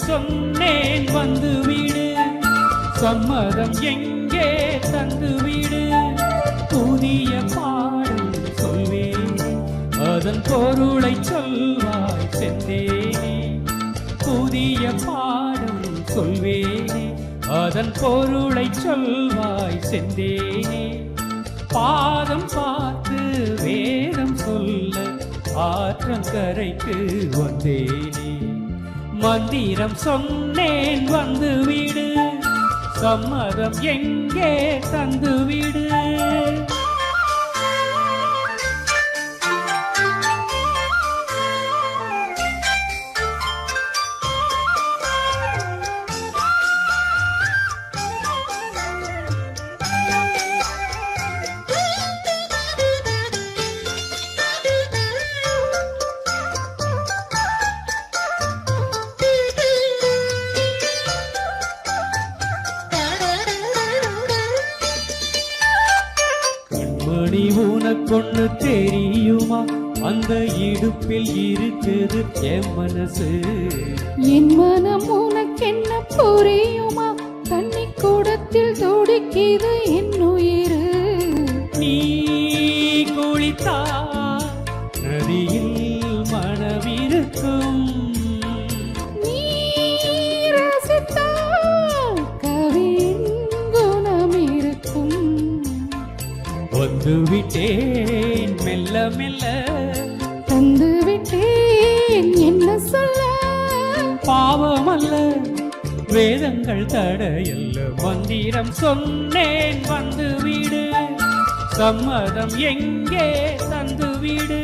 சொன்னேன் வந்து வீடு, சம்மதம் எங்கே தந்து வீடு. புதிய பாடல் சொல்வேன், அதன் பொருளை சொல்வாய் செந்தேனே. புதிய பாடல் சொல்வேனே, அதன் பொருளை சொல்வாய் செந்தேனே. பாதம் பார்த்து வேதம் சொல்ல ஆற்றங்கரைக்கு வந்தேனே. மந்திரம் சொன்னேன் வந்து வீடு, சம்மதம் எங்கே தந்து வீடு. மணி உனக்கொன்னு தெரியுமா, அந்த இடுப்பில் இருக்குது என் மனசு. என் மனம் உனக்கென்ன புரியுமா, தண்ணி கூடத்தில் துடிக்குது என் உயிர். நீ குளித்தா நதியில் மனமிருக்கும், நீ ரசித்தால் கவின் குணம் இருக்கும். வந்து விட்டேன் மெல்ல மெல்ல, தந்து விட்டேன் என்ன சொல்ல. பாவமல்ல வேதங்கள் தடையல்ல, மந்திரம் சொன்னேன் வந்து வீடு, சம்மதம் எங்கே தந்து வீடு.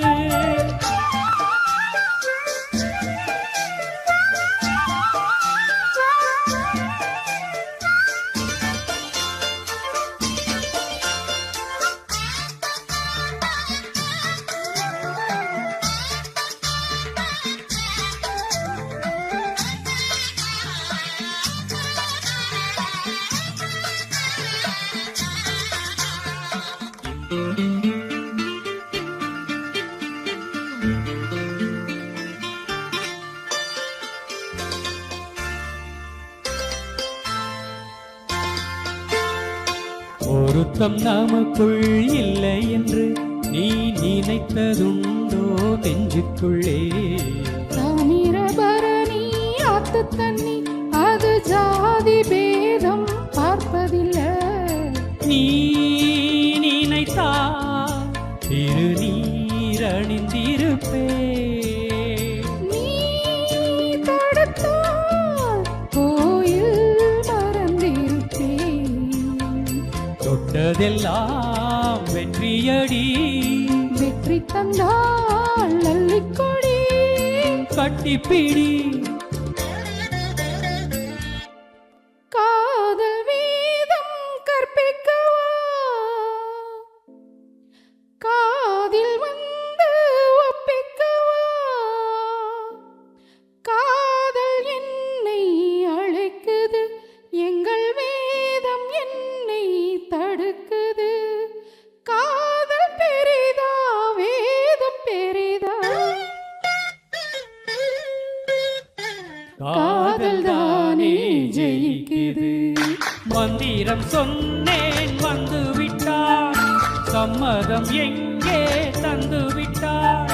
பொருத்தம் நமக்குள் இல்லை என்று நீ நினைத்ததுண்டோ நெஞ்சுக்குள்ளே. தாமிரபரணி ஆத்து தண்ணி அது ஜாதி பேதம் பார்ப்பதில்லை. நீ நினைத்தா திருநீரணிந்திருப்பே, நீ தடுத்தால் கோயில் மறந்திருப்பேன். தொட்டதெல்லாம் வெற்றியடி, வெற்றி தந்தால் அள்ளிக்கொடி. கட்டிப்பிடி காதல் வீதம் கற்பிக்கவா, காதில் வந்து ஒப்பிக்கவா. காதல் என்னை அழைக்குது, எங்கள் வேதம் என்னை தடுக்குது. காதல் பெரிதா வேதம் பெரிதா, காதல் தானே ஜெயிக்குது. மந்திரம் சொன்னேன் வந்து விட்டார், சம்மதம் எங்கே தந்து விட்டார்.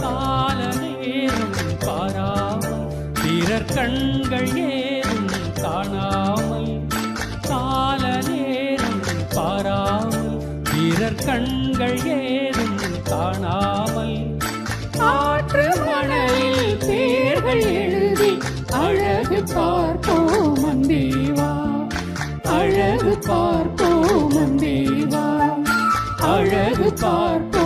கால நேரம் பாராமல் பிறர் கண்கள் ஏதும் காணாமல், கால நேரம் பாராமல் பிறர் கண்கள் ஏதும் காணாமல். ஆற்று மணலில் பேர்கள் எழுதி அழகு பார்ப்போம் அன்பேவா, அழகு பார்ப்போம் அன்பேவா, அழகு பார்ப்போம்.